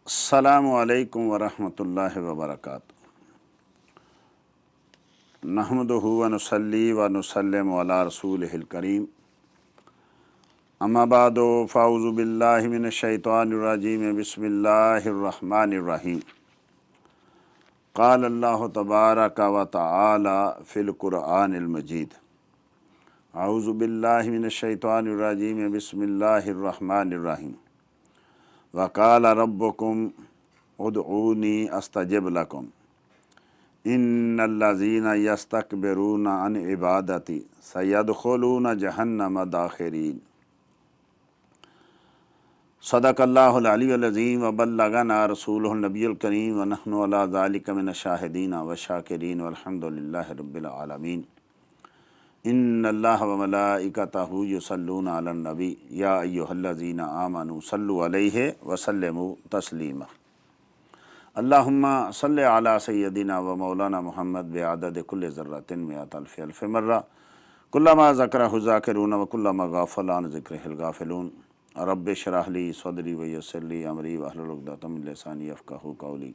السلام علیکم ورحمۃ اللہ وبرکاتہ۔ نحمدہ و نصلی و نسلم علی رسولہ الکریم، اما بعد فاعوذ باللہ من الشیطان الرجیم، بسم اللہ الرحمن الرحیم۔ قال اللہ تبارک و تعالی فی القرآن المجید، اعوذ باللہ من الشیطان الرجیم، بسم اللہ الرحمن الرحیم۔ وقال ربکم ادعونی استجب لکم ان الذین یستکبرون عن عبادتی سیدخلون جہنم داخرین۔ صدق اللہ العلی العظیم وبلغنا رسولہ النبی الکریم ونحن علی ذلک من الشاہدین والشاکرین والحمد للہ رب العالمین۔ ان اللہ وملائکتہ یصلون علی النبی یا ایہا الذین آمنوا صلوا علیہ وسلموا تسلیما۔ اللہم صلی علی سیدنا و مولانا محمد بعدد کل ذرۃ مئۃ الف الف مرہ، کلما ذکرہ الذاکرون و کلما غافل عن ذکرہ الغافلون۔ رب اشرح لی صدری ویسر لی امری واحلل عقدۃ من لسانی یفقہوا قولی۔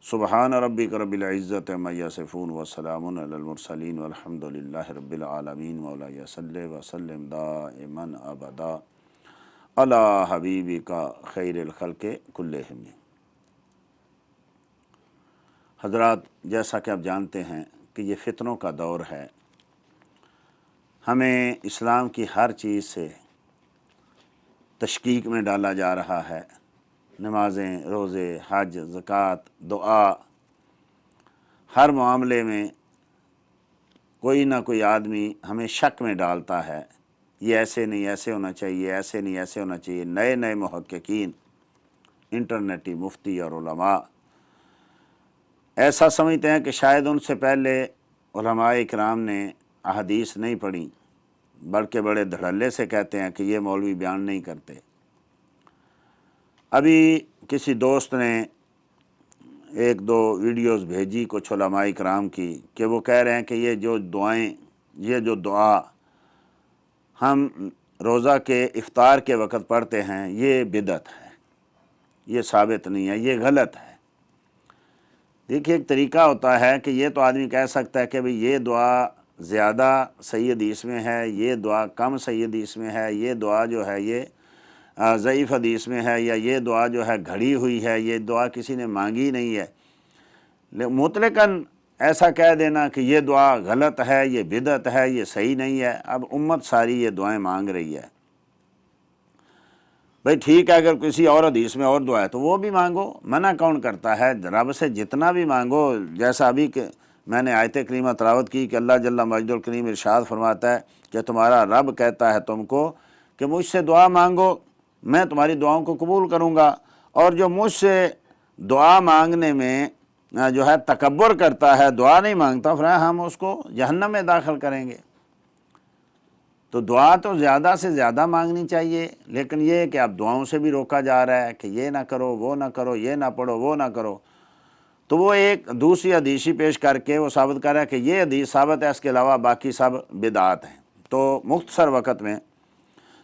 سبحان ربک رب العزۃ عما یصفون وسلام علی المرسلین والحمد للہ رب العالمین۔ مولاي صلی وسلم دائما ابدا علی حبیبک خیر الخلق کلہم۔ حضرات، جیسا کہ آپ جانتے ہیں کہ یہ فتنوں کا دور ہے، ہمیں اسلام کی ہر چیز سے تشکیک میں ڈالا جا رہا ہے۔ نمازیں، روزے، حج، زکوٰۃ، دعا، ہر معاملے میں کوئی نہ کوئی آدمی ہمیں شک میں ڈالتا ہے، یہ ایسے نہیں ایسے ہونا چاہیے، ایسے نہیں ایسے ہونا چاہیے۔ نئے نئے محققین، انٹرنیٹی مفتی اور علماء ایسا سمجھتے ہیں کہ شاید ان سے پہلے علماء اکرام نے احادیث نہیں پڑھی، بلکہ بڑے دھڑلے سے کہتے ہیں کہ یہ مولوی بیان نہیں کرتے۔ ابھی کسی دوست نے ایک دو ویڈیوز بھیجی کچھ علماء اکرام کی کہ وہ کہہ رہے ہیں کہ یہ جو دعائیں، یہ جو دعا ہم روزہ کے افطار کے وقت پڑھتے ہیں، یہ بدعت ہے، یہ ثابت نہیں ہے، یہ غلط ہے۔ دیکھیے، ایک طریقہ ہوتا ہے کہ یہ تو آدمی کہہ سکتا ہے کہ بھئی یہ دعا زیادہ صحیح حدیث میں ہے، یہ دعا کم صحیح حدیث میں ہے، یہ دعا جو ہے یہ ضعیف حدیث میں ہے، یا یہ دعا جو ہے گھڑی ہوئی ہے، یہ دعا کسی نے مانگی نہیں ہے۔ مطلقاً ایسا کہہ دینا کہ یہ دعا غلط ہے، یہ بدعت ہے، یہ صحیح نہیں ہے۔ اب امت ساری یہ دعائیں مانگ رہی ہے، بھئی ٹھیک ہے، اگر کسی اور حدیث میں اور دعا ہے تو وہ بھی مانگو، منع کون کرتا ہے؟ رب سے جتنا بھی مانگو، جیسا ابھی کہ میں نے آیت کریمہ تلاوت کی کہ اللہ جل مجد الکریم ارشاد فرماتا ہے کہ تمہارا رب کہتا ہے تم کو کہ مجھ سے دعا مانگو، میں تمہاری دعاؤں کو قبول کروں گا، اور جو مجھ سے دعا مانگنے میں جو ہے تکبر کرتا ہے، دعا نہیں مانگتا، پھر ہم اس کو جہنم میں داخل کریں گے۔ تو دعا تو زیادہ سے زیادہ مانگنی چاہیے، لیکن یہ کہ اب دعاؤں سے بھی روکا جا رہا ہے کہ یہ نہ کرو، وہ نہ کرو، یہ نہ پڑھو، وہ نہ کرو۔ تو وہ ایک دوسری حدیث پیش کر کے وہ ثابت کر رہا ہے کہ یہ حدیث ثابت ہے، اس کے علاوہ باقی سب بدعات ہیں۔ تو مختصر وقت میں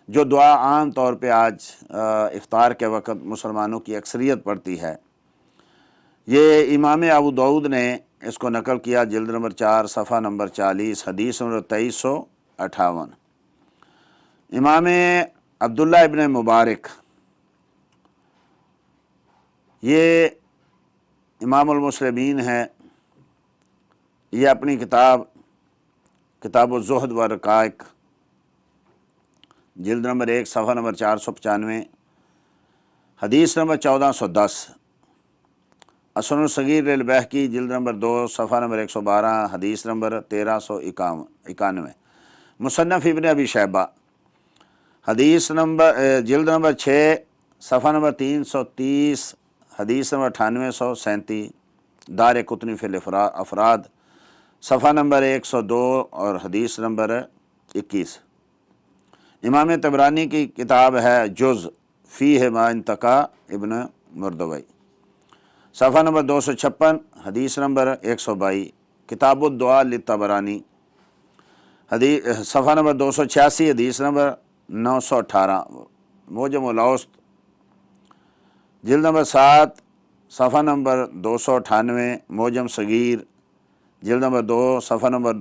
جو دعا عام طور پہ آج افطار کے وقت مسلمانوں کی اکثریت پڑھتی ہے، یہ امام ابو داؤد نے اس کو نقل کیا، جلد نمبر 4 صفحہ نمبر 40، حدیث نمبر 2358۔ امام عبداللہ ابن مبارک، یہ امام المسلمین ہے، یہ اپنی کتاب الزہد و رقائق، جلد نمبر 1 صفحہ نمبر 495، حدیث نمبر 1410۔ السنن الصغیر للبیہقی، جلد نمبر 2 صفحہ نمبر 112، حدیث نمبر 1391۔ مصنف ابن ابی شیبہ، حدیث نمبر جلد نمبر 6 صفحہ نمبر 330، حدیث نمبر 9837۔ دار قطنی فی الافراد، صفحہ نمبر 102 اور حدیث نمبر 21۔ امام طبرانی کی کتاب ہے جز فیہ ما انتقا ابن مردوی، صفحہ نمبر 256، حدیث نمبر 122۔ کتاب الدعاء للطبرانی، صفحہ نمبر 286، حدیث نمبر 918۔ موجم الاوسط، جلد نمبر 7 صفحہ نمبر 298 موجم صغیر، جلد نمبر 2 صفحہ نمبر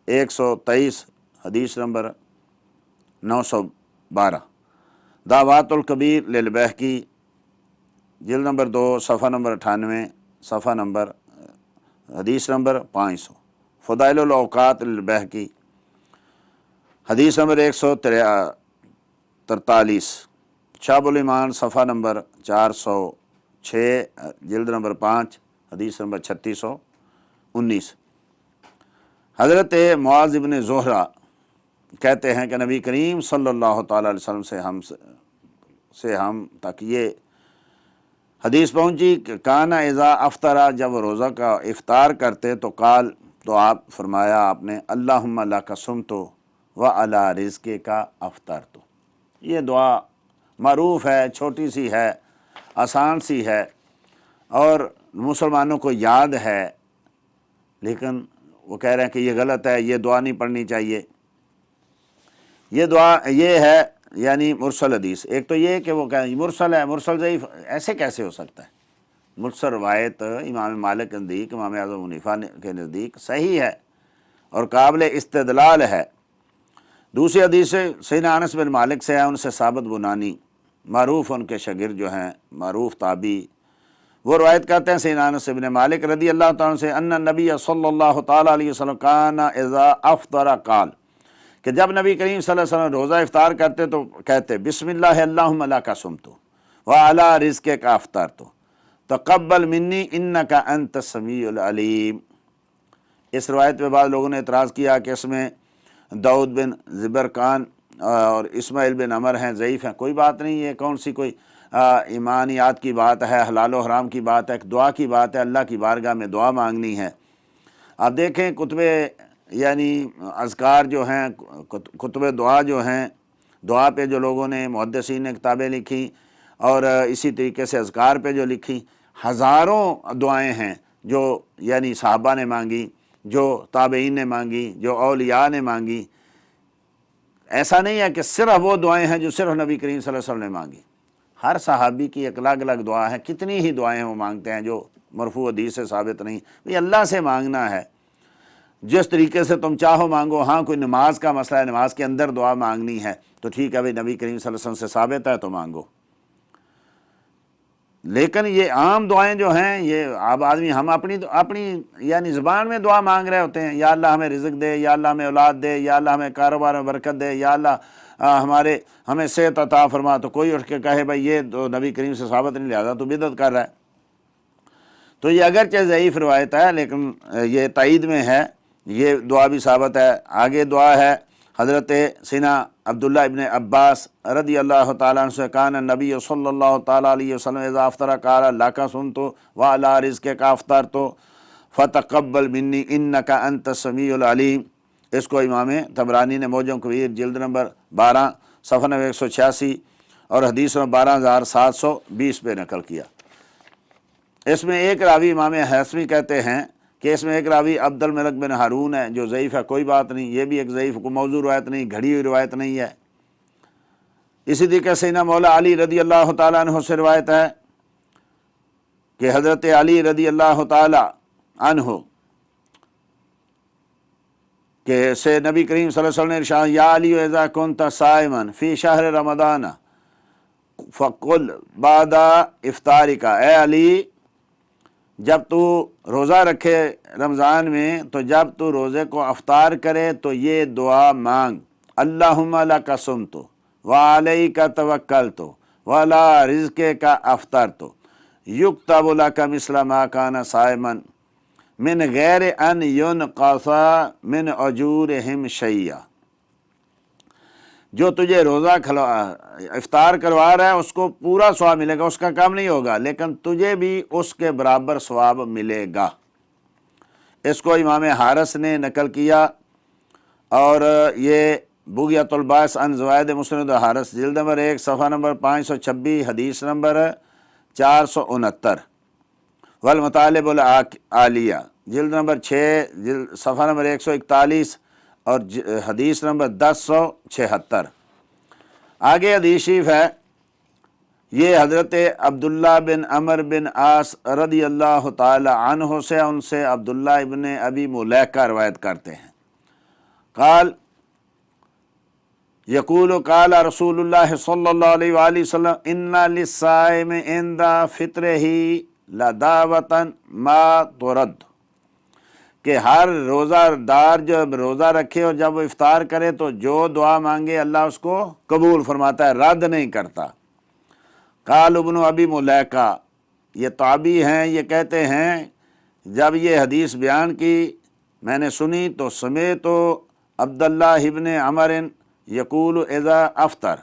123 حدیث نمبر 912، دعوات الکبیر للبیہقی، جلد نمبر 2 صفحہ نمبر 98 صفحہ نمبر حدیث نمبر 500، فضائل الاوقات للبیہقی، حدیث نمبر 143، شعب الایمان صفحہ نمبر 406، جلد نمبر 5 حدیث نمبر 3619۔ حضرت معاذ بن زہرہ کہتے ہیں کہ نبی کریم صلی اللہ تعالیٰ علیہ وسلم سے ہم تک یہ حدیث پہنچی کہ کانا اذا افطرا، جب روزہ کا افطار کرتے تو قال، تو آپ فرمایا آپ نے اللہم لک صمت وعلی رزقک افطرت۔ یہ دعا معروف ہے، چھوٹی سی ہے، آسان سی ہے اور مسلمانوں کو یاد ہے، لیکن وہ کہہ رہے ہیں کہ یہ غلط ہے، یہ دعا نہیں پڑھنی چاہیے۔ یہ دعا یہ ہے یعنی مرسل حدیث۔ ایک تو یہ کہ وہ کہ مرسل ہے، مرسل ضعیف ایسے کیسے ہو سکتا ہے؟ مرسل روایت امام مالک کے نزدیک، امام اعظم حنیفہ کے نزدیک صحیح ہے اور قابل استدلال ہے۔ دوسری حدیث سیدنا انس بن مالک سے ہے، ان سے ثابت بنانی معروف ان کے شاگرد جو ہیں، معروف تابعی، وہ روایت کرتے ہیں سیدنا انس بن مالک رضی اللہ تعالیٰ عنہ سے ان النبی صلی اللہ تعالیٰ علیہ وسلم کان اذا افطر قال، کہ جب نبی کریم صلی اللہ علیہ وسلم روزہ افطار کرتے تو کہتے بسم اللہ اللہم لک صمت وعلی رزقک افطرت تقبل منی انک انت السمیع العلیم۔ اس روایت پہ بعض لوگوں نے اعتراض کیا کہ اس میں داؤد بن زبرقان اور اسماعیل بن عمر ہیں، ضعیف ہیں۔ کوئی بات نہیں، یہ کون سی کوئی ایمانیات کی بات ہے، حلال و حرام کی بات ہے، ایک دعا کی بات ہے، اللہ کی بارگاہ میں دعا مانگنی ہے۔ آپ دیکھیں کتب یعنی اذکار جو ہیں، کتب دعا جو ہیں، دعا پہ جو لوگوں نے محدثین نے کتابیں لکھی اور اسی طریقے سے اذکار پہ جو لکھی، ہزاروں دعائیں ہیں جو یعنی صحابہ نے مانگی، جو تابعین نے مانگی، جو اولیاء نے مانگی۔ ایسا نہیں ہے کہ صرف وہ دعائیں ہیں جو صرف نبی کریم صلی اللہ علیہ وسلم نے مانگی۔ ہر صحابی کی ایک الگ الگ دعا ہے، کتنی ہی دعائیں وہ مانگتے ہیں جو مرفوع حدیث سے ثابت نہیں۔ بھئی اللہ سے مانگنا ہے، جس طریقے سے تم چاہو مانگو۔ ہاں کوئی نماز کا مسئلہ ہے، نماز کے اندر دعا مانگنی ہے تو ٹھیک ہے بھئی، نبی کریم صلی اللہ علیہ وسلم سے ثابت ہے تو مانگو۔ لیکن یہ عام دعائیں جو ہیں، یہ اب آدمی ہم اپنی یعنی زبان میں دعا مانگ رہے ہوتے ہیں، یا اللہ ہمیں رزق دے، یا اللہ ہمیں اولاد دے، یا اللہ ہمیں کاروبار میں برکت دے، یا اللہ ہمیں صحت عطا فرما، تو کوئی اٹھ کے کہے بھائی یہ تو نبی کریم سے ثابت نہیں، لہذا تو بدعت کر رہا ہے۔ تو یہ اگرچہ ضعیف روایت ہے لیکن یہ تائید میں ہے، یہ دعا بھی ثابت ہے۔ آگے دعا ہے حضرت سیدنا عبداللہ ابن عباس رضی اللہ تعالیٰ عنہ سے کان النبی صلی اللہ تعالیٰ علیہ وسلم اذا افطر قال لک صمت وعلی رزقک افطرت فتقبل منی انک انت السمیع العلیم۔ اس کو امام طبرانی نے موجم کبیر جلد نمبر 12 صفحہ نمبر 186 اور حدیث نمبر 12720 پہ نقل کیا۔ اس میں ایک راوی امام حیثمی کہتے ہیں کہ اس میں ایک راوی عبد الملک بن ہارون ہے جو ضعیف ہے، کوئی بات نہیں، یہ بھی ایک ضعیف، کوئی موضوع روایت نہیں، گھڑی ہوئی روایت نہیں ہے۔ اسی طریقے سے سیدنا مولا علی رضی اللہ تعالیٰ عنہ سے روایت ہے کہ حضرت علی رضی اللہ تعالیٰ عنہ کہ سے نبی کریم صلی اللہ علیہ وسلم نے ارشاد یا علی اذا کنت صائما فی شہر رمضان فقل بعد افطارک، اے علی جب تو روزہ رکھے رمضان میں تو جب تو روزے کو افطار کرے تو یہ دعا مانگ اللہم لک صمت وعلیک توکلت وعلی رزقک افطرت یکتب لک مثل ما کان صائما من غیر ان ینقص من اجورہم شیئا۔ جو تجھے روزہ افطار کروا رہا ہے اس کو پورا ثواب ملے گا، اس کا کام نہیں ہوگا، لیکن تجھے بھی اس کے برابر ثواب ملے گا۔ اس کو امام حارث نے نقل کیا اور یہ بغیت الباس عن زوائد مسند حارث جلد نمبر 1 صفحہ نمبر 526 حدیث نمبر 469، والمطالب العالیہ جلد نمبر 6 صفحہ نمبر 141 اور حدیث نمبر 1076۔ آگے حدیث شریف ہے یہ حضرت عبداللہ بن عمر بن عاص رضی اللہ تعالی عنہ سے، ان سے عبداللہ ابن ابی ملیکہ روایت کرتے ہیں، قال یقول قال رسول اللہ صلی اللہ علیہ وآلہ وسلم ان للصائم عند فطرہ لدعوۃ ما ترد، کہ ہر روزہ دار جب روزہ رکھے اور جب وہ افطار کرے تو جو دعا مانگے اللہ اس کو قبول فرماتا ہے، رد نہیں کرتا۔ قال ابن ابی ملیکہ، یہ تابعی ہیں، یہ کہتے ہیں جب یہ حدیث بیان کی میں نے سنی تو سمعت عبداللہ ابن عمر یقول اذا افطر،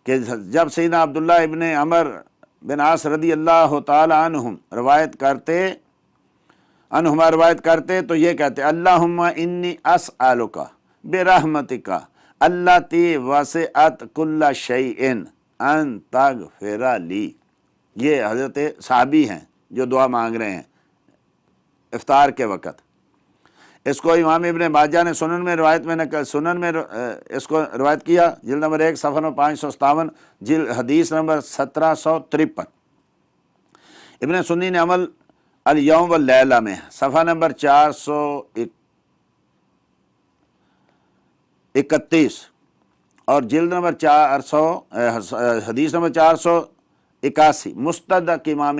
کہ جب سیدنا عبداللہ ابن عمر بن عاص رضی اللہ تعالی عنہم روایت کرتے تو یہ کہتے اللہم انی اسألک برحمتک التی وسعت کل شیء ان تغفر لی۔ یہ حضرت صحابی ہیں جو دعا مانگ رہے ہیں افطار کے وقت۔ اس کو امام ابن ماجہ نے سنن میں اس کو روایت کیا، جلد نمبر 1 صفحہ نمبر 557، حدیث نمبر 1753۔ ابن سنی نے عمل الیوم واللیلہ میں صفحہ نمبر 431 اور جلد نمبر 400 حدیث نمبر 481 مستدرک امام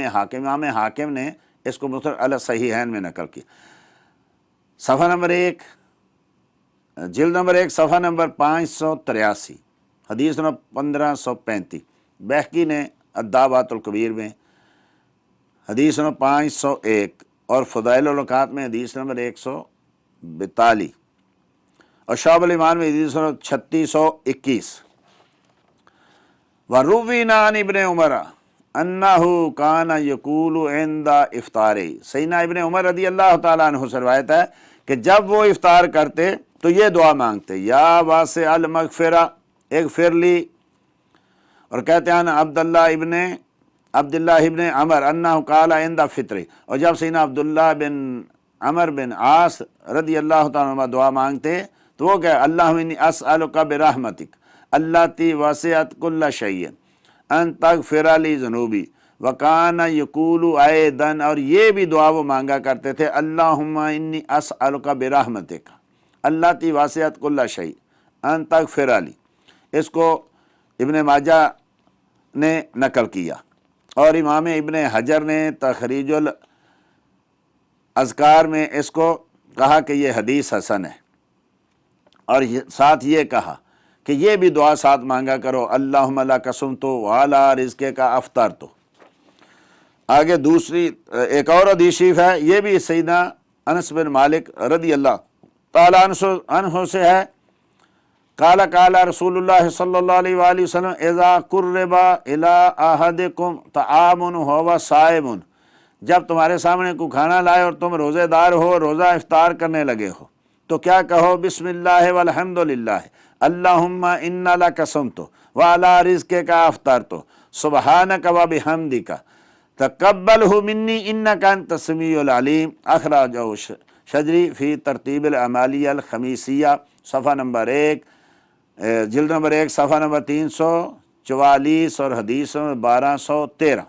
حاکم نے اس کو مستدرک علی صحیحین میں نقل کی، صفحہ نمبر 1 جلد نمبر 1 صفحہ نمبر 583، حدیث نمبر 1535۔ بہقی نے الدعوات الکبیر میں حدیث نمبر 501 اور فضائل الاوقات میں حدیث نمبر 142 اور شعب الایمان میں حدیث نمبر 3621۔ وروینا عن ابن عمر انہ کان یقول عند افطاری، سیدنا ابن عمر رضی اللہ تعالیٰ عنہ سے روایت ہے کہ جب وہ افطار کرتے تو یہ دعا مانگتے، یا واسع المغفرہ اغفر لی، اور کہتے ہیں عبداللہ ابن عمر انہ قال عند فطری، اور جب سیدنا عبداللہ بن عمر بن عاص رضی اللہ تعالیٰ عنہ دعا مانگتے تو وہ کہ اللہم انی اسألک برحمتک التی وسعت کل شیء ان تغفر لی ذنوبی، وکان یقول ایدن، اور یہ بھی دعا وہ مانگا کرتے تھے اللہم انی اسألک برحمتک التی وسعت کل شیء ان تغفر لی۔ اس کو ابن ماجہ نے نقل کیا اور امام ابن حجر نے تخریج الاذکار میں اس کو کہا کہ یہ حدیث حسن ہے، اور ساتھ یہ کہا کہ یہ بھی دعا ساتھ مانگا کرو اللہم لک صمت وعلی رزقک افطرت۔ آگے دوسری ایک اور حدیث شریف ہے، یہ بھی سیدنا انس بن مالک رضی اللہ تعالیٰ عنہ سے ہے، قال قال رسول اللہ صلی اللہ علیہ وآلہ وسلم اذا قرب الی احدکم طعام وهو صائم، جب تمہارے سامنے کوئی کھانا لائے اور تم روزے دار ہو، روزہ افطار کرنے لگے ہو، تو کیا کہو؟ بسم اللہ والحمد للہ اللہم انا لک صمت وعلی رزقک افطرت سبحانک وبحمدک تقبلہ منی انک انت السمیع العلیم، اخرجہ شجری فی ترتیب الاعمالیہ الخمیسیہ صفحہ نمبر 1 جلد نمبر 1 صفحہ نمبر 344 اور حدیث نمبر 1213۔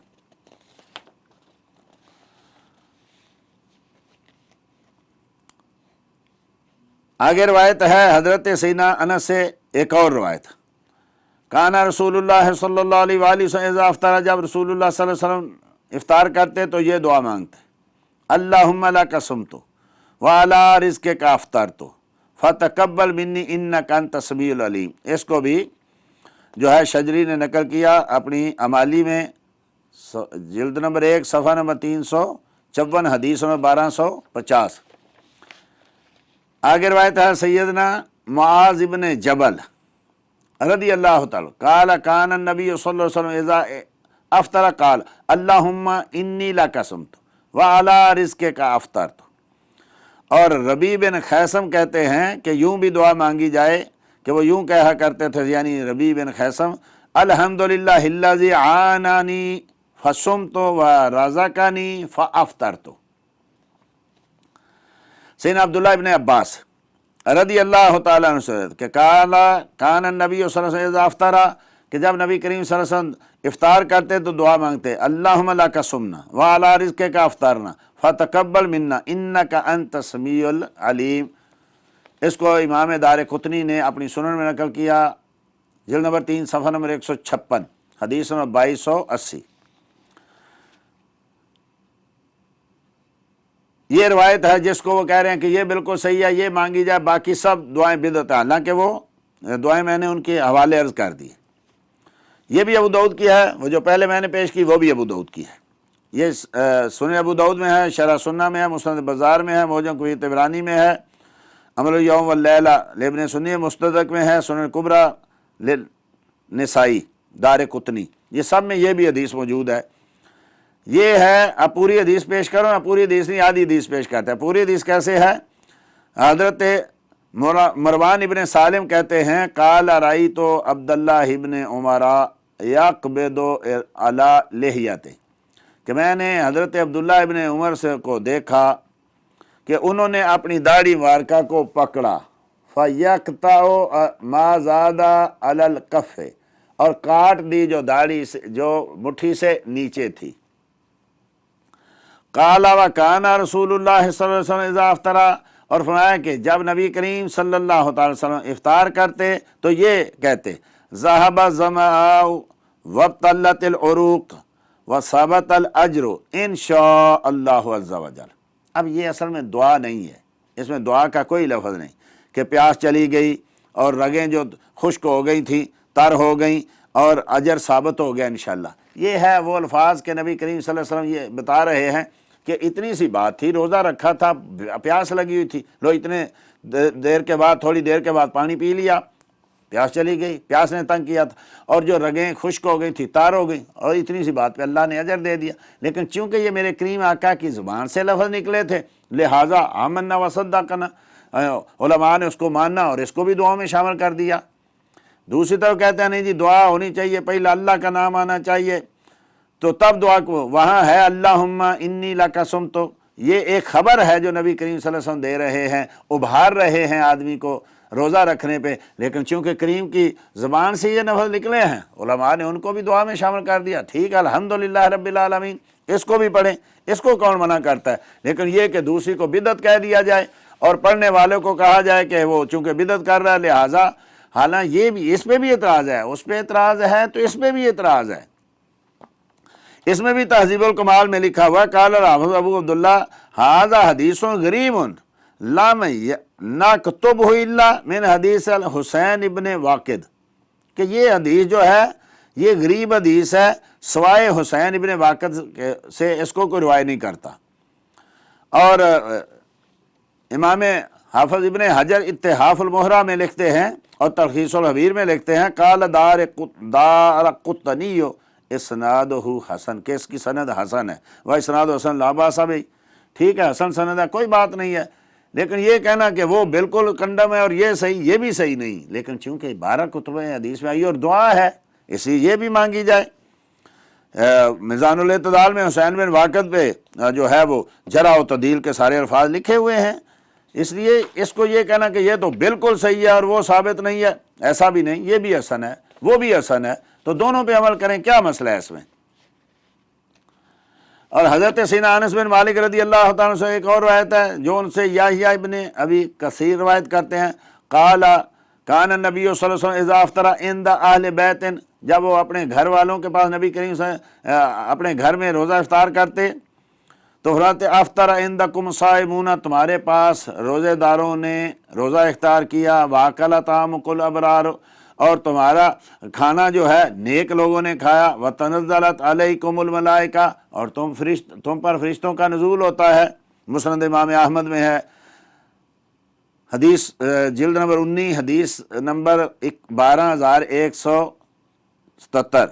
آگے روایت ہے حضرت سیدنا انس سے ایک اور روایت، کانا رسول اللہ صلی اللہ علیہ وآلہ وسلم اذا افطر، جب رسول اللہ صلی اللہ علیہ وسلم افطار کرتے تو یہ دعا مانگتے اللہم لک صمت وعلی رزقک افطرت فتقبل منی انک انت السمیع العلیم۔ اس کو بھی جو ہے شجری نے نقل کیا اپنی عمالی میں، جلد نمبر 1 صفحہ نمبر 354 حدیث نمبر 1250۔ آگے روایت ہے سیدنا معاذ بن جبل رضی اللہ تعالیٰ قال کان النبی صلی اللہ علیہ وسلم اذا افطر قال اللہم انی لک صمت وعلی رزقک افطرت۔ اور ربیع بن خیثم کہتے ہیں کہ یوں بھی دعا مانگی جائے کہ وہ یوں کہا کرتے تھے، یعنی ربیع بن خیثم الحمدللہ الذی عانانی فصمت ورزقنی فافطرت۔ سیدنا عبداللہ ابن عباس رضی اللہ تعالیٰ عنہ سے کہ کان النبی صلی اللہ علیہ وسلم اذا افطر، کہ جب نبی کریم صلی اللہ علیہ وسلم افطار کرتے تو دعا مانگتے اللہم لک صمنا وعلی رزقک افطرنا فتقبل منا انک انت السمیع العلیم۔ اس کو امام دار قطنی نے اپنی سنن میں نقل کیا، جلد نمبر 3 صفحہ نمبر 156، حدیث نمبر 2280۔ یہ روایت ہے جس کو وہ کہہ رہے ہیں کہ یہ بالکل صحیح ہے، یہ مانگی جائے، باقی سب دعائیں بدعت ہیں، حالانکہ وہ دعائیں میں نے ان کے حوالے عرض کر دی۔ یہ بھی ابو داؤد کی ہے، وہ جو پہلے میں نے پیش کی وہ بھی ابو داؤد کی ہے۔ یہ سنن ابو داؤد میں ہے، شرح سنہ میں ہے، مسند بازار میں ہے، معجم کبیر طبرانی میں ہے، عمل الیوم واللیلہ لابن سنی مستدرک میں ہے، سنن کبریٰ للنسائی دار قطنی، یہ سب میں یہ بھی حدیث موجود ہے۔ یہ ہے، اب پوری حدیث پیش کرو، اب پوری حدیث نہیں آدھی حدیث پیش کرتا ہے۔ پوری حدیث کیسے ہے؟ حضرت مروان ابن سالم کہتے ہیں قال رأیت عبداللہ ابن عمر یقبض علی لحیتہ، کہ میں نے حضرت عبداللہ ابن عمر سے کو دیکھا کہ انہوں نے اپنی داڑھی مبارکہ کو پکڑا، فَيَقْطَعُ مَا زَادَ عَلَى الْكَفِّ، اور کاٹ دی جو داڑھی سے جو مٹھی سے نیچے تھی۔ قال وَكَانَ رسول اللہ صلی اللہ علیہ وسلم اذا افطر، اور فرمایا کہ جب نبی کریم صلی اللہ تعالی وسلم افطار کرتے تو یہ کہتے ذهب الظمأ وابتلت العروق وثبت الاجر ان شاء اللہ عز وجل۔ اب یہ اصل میں دعا نہیں ہے، اس میں دعا کا کوئی لفظ نہیں کہ پیاس چلی گئی اور رگیں جو خشک ہو گئی تھیں تر ہو گئیں اور اجر ثابت ہو گیا انشاءاللہ۔ یہ ہے وہ الفاظ کہ نبی کریم صلی اللہ علیہ وسلم یہ بتا رہے ہیں کہ اتنی سی بات تھی، روزہ رکھا تھا، پیاس لگی ہوئی تھی، لو اتنے دیر کے بعد، تھوڑی دیر کے بعد پانی پی لیا، پیاس چلی گئی، پیاس نے تنگ کیا تھا، اور جو رگیں خشک ہو گئی تھی تار ہو گئی، اور اتنی سی بات پہ اللہ نے اجر دے دیا۔ لیکن چونکہ یہ میرے کریم آقا کی زبان سے لفظ نکلے تھے، لہٰذا آمنا وصدقنا، علماء نے اس کو ماننا اور اس کو بھی دعاؤں میں شامل کر دیا۔ دوسری طرف کہتے ہیں نہیں جی دعا ہونی چاہیے، پہلے اللہ کا نام آنا چاہیے، تو تب دعا کو وہاں ہے اللہم انی لک صمت، یہ ایک خبر ہے جو نبی کریم صلی اللہ علیہ وسلم دے رہے ہیں، ابھار رہے ہیں آدمی کو روزہ رکھنے پہ، لیکن چونکہ کریم کی زبان سے یہ لفظ نکلے ہیں، علماء نے ان کو بھی دعا میں شامل کر دیا۔ ٹھیک ہے، الحمدللہ رب العالمین، اس کو بھی پڑھیں، اس کو کون منع کرتا ہے؟ لیکن یہ کہ دوسری کو بدعت کہہ دیا جائے اور پڑھنے والوں کو کہا جائے کہ وہ چونکہ بدعت کر رہا ہے لہٰذا، حالانکہ یہ بھی اس پہ بھی اعتراض ہے، اس پہ اعتراض ہے تو اس پہ بھی اعتراض ہے۔ اس میں بھی تہذیب الکمال میں لکھا ہوا ہے قال حافظ ابو عبداللہ ھذا حدیث غریب لم نکتبہ الا من حدیث الحسین ابن واقد، کہ یہ حدیث جو ہے یہ غریب حدیث ہے، سوائے حسین ابن واقد سے اس کو کوئی روایت نہیں کرتا۔ اور امام حافظ ابن حجر اتحاف المہرہ میں لکھتے ہیں اور تلخیص الحبیر میں لکھتے ہیں قال دار قطنی اسنادہ حسن، کہ اس کی سند حسن ہے، وہ اسناد حسن لا باس بہ، ٹھیک ہے، حسن سند ہے، کوئی بات نہیں ہے۔ لیکن یہ کہنا کہ وہ بالکل کنڈم ہے اور یہ صحیح، یہ بھی صحیح نہیں، لیکن چونکہ 12 کتب حدیث میں آئی اور دعا ہے اس لیے یہ بھی مانگی جائے۔ میزان الاعتدال میں حسین بن واقد پہ جو ہے وہ جرح و تعدیل کے سارے الفاظ لکھے ہوئے ہیں، اس لیے اس کو یہ کہنا کہ یہ تو بالکل صحیح ہے اور وہ ثابت نہیں ہے، ایسا بھی نہیں، یہ بھی حسن ہے وہ بھی حسن ہے، تو دونوں پہ عمل کریں، کیا مسئلہ ہے اس میں؟ اور حضرت سیدنا انس بن مالک رضی اللہ تعالیٰ سے ایک اور روایت ہے جو ان سے یحییٰ ابن ابی کثیر روایت کرتے ہیں قال کان النبی صلی اللہ علیہ وسلم اذا افطر عند اہل بیت، جب وہ اپنے گھر والوں کے پاس نبی کریم سے اپنے گھر میں روزہ افطار کرتے تو فرماتے افطر عندکم صائمون، تمہارے پاس روزے داروں نے روزہ افطار کیا، واکل طعامکم الابرار، اور تمہارا کھانا جو ہے نیک لوگوں نے کھایا، وتنزلت علیکم الملائکہ، اور تم پر فرشتوں کا نزول ہوتا ہے۔ مسند امام احمد میں ہے، حدیث جلد نمبر 19 حدیث نمبر 12177،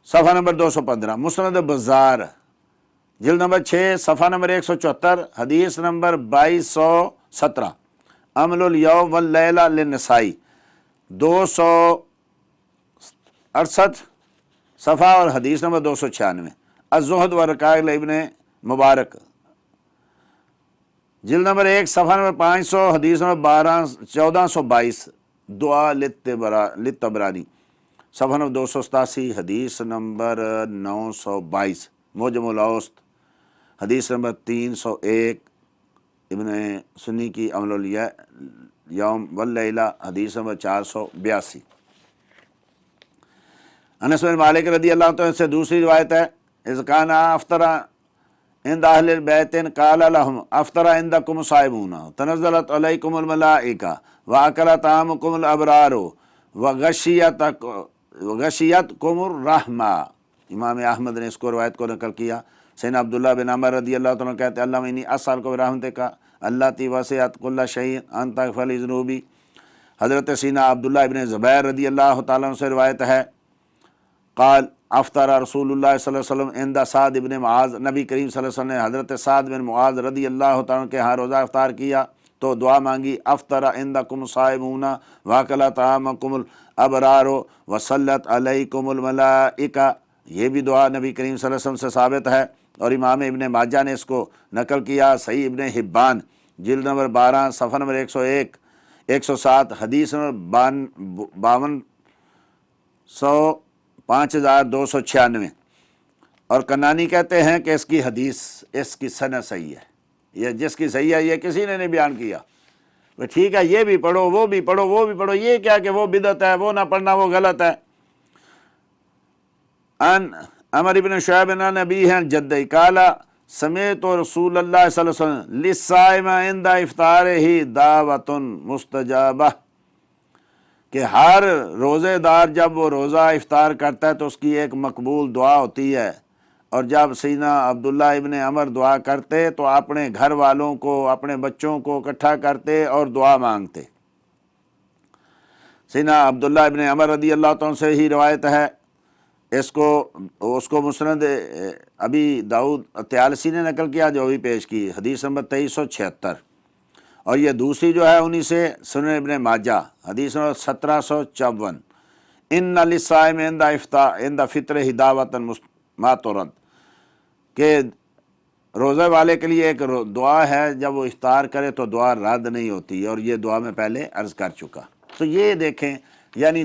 صفحہ نمبر 215۔ مسند بزار جلد نمبر 6 صفحہ نمبر 174، حدیث نمبر 2217۔ عمل الیوم واللیلہ للنسائی 268 صفحہ اور حدیث نمبر 296۔ الزہد والرقائق ابن مبارک جلد نمبر 1 صفحہ نمبر 500، حدیث نمبر 1422۔ دعا للطبرانی صفحہ نمبر 287 حدیث نمبر 922 موجم الاوسط حدیث نمبر 301 ابن سنی کی عمل الیوم واللیلہ حدیث نمبر 482۔ انس بن مالک رضی اللہ عنہ سے دوسری روایت ہے، اذ کان افطر عند اہل البیت قال لهم افطر عندکم صائمون تنزلت علیکم الملائکہ واکل طعامکم الابرار وغشیتکم الرحمہ۔ امام احمد نے اس کو روایت کو نقل کیا۔ سیدنا عبداللہ بن عمر رضی اللہ عنہ کہتے ہیں اللہم انی اسألک برحمتک اللاتی وسعت کل شیء ان تغفر لی ذنوبی۔ حضرت سیدنا عبداللہ ابن زبیر رضی اللہ تعالیٰ عنہ سے روایت ہے، قال افطر رسول اللہ صلی اللہ علیہ وسلم عند سعد بن معاذ، نبی کریم صلی اللہ علیہ وسلم نے حضرت سعد بن معاذ رضی اللہ تعالیٰ عنہ کے ہاں روزہ افطار کیا تو دعا مانگی، افطر عندکم صائمون واکل طعامکم الابرار وصلت علیکم الملائکہ۔ یہ بھی دعا نبی کریم صلی اللہ علیہ وسلم سے ثابت ہے، اور امام ابن ماجہ نے اس کو نقل کیا۔ صحیح ابن حبان جلد نمبر 12 صفحہ نمبر 101 107 حدیث نمبر 5296۔ اور کنانی کہتے ہیں کہ اس کی حدیث، اس کی سند صحیح ہے، یہ جس کی صحیح ہے یہ کسی نے نہیں بیان کیا۔ ٹھیک ہے، یہ بھی پڑھو، وہ بھی پڑھو، وہ بھی پڑھو، یہ کیا کہ وہ بدعت ہے، وہ نہ پڑھنا وہ غلط ہے۔ ان عمر بن شعیب عن ابیہ عن جدہ قال سمعت رسول اللہ صلی اللہ علیہ وسلم للصائم عند افطارہ دعوۃ مستجابہ، کہ ہر روزے دار جب وہ روزہ افطار کرتا ہے تو اس کی ایک مقبول دعا ہوتی ہے، اور جب سیدنا عبداللہ ابن عمر دعا کرتے تو اپنے گھر والوں کو، اپنے بچوں کو اکٹھا کرتے اور دعا مانگتے۔ سیدنا عبداللہ ابن عمر رضی اللہ عنہ سے ہی روایت ہے، اس کو مسند ابی داؤد طیالسی نے نقل کیا، جو بھی پیش کی، حدیث نمبر 2376۔ اور یہ دوسری جو ہے انہی سے سنن ابن ماجہ حدیث نمبر 1754، ان للصائم عند فطرہ دعوۃ ما ترد، کہ روزہ والے کے لیے ایک دعا ہے جب وہ افطار کرے تو دعا رد نہیں ہوتی، اور یہ دعا میں پہلے عرض کر چکا۔ تو یہ دیکھیں، یعنی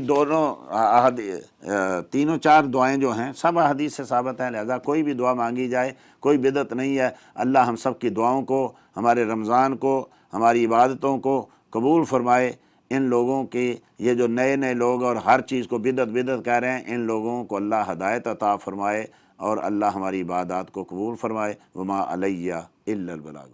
تینوں چار دعائیں جو ہیں سب حدیث سے ثابت ہیں، لہذا کوئی بھی دعا مانگی جائے کوئی بدعت نہیں ہے۔ اللہ ہم سب کی دعاؤں کو، ہمارے رمضان کو، ہماری عبادتوں کو قبول فرمائے۔ ان لوگوں کے یہ جو نئے نئے لوگ اور ہر چیز کو بدعت بدعت کہہ رہے ہیں، ان لوگوں کو اللہ ہدایت عطا فرمائے، اور اللہ ہماری عبادات کو قبول فرمائے۔ وما علیہ الا البلاغ۔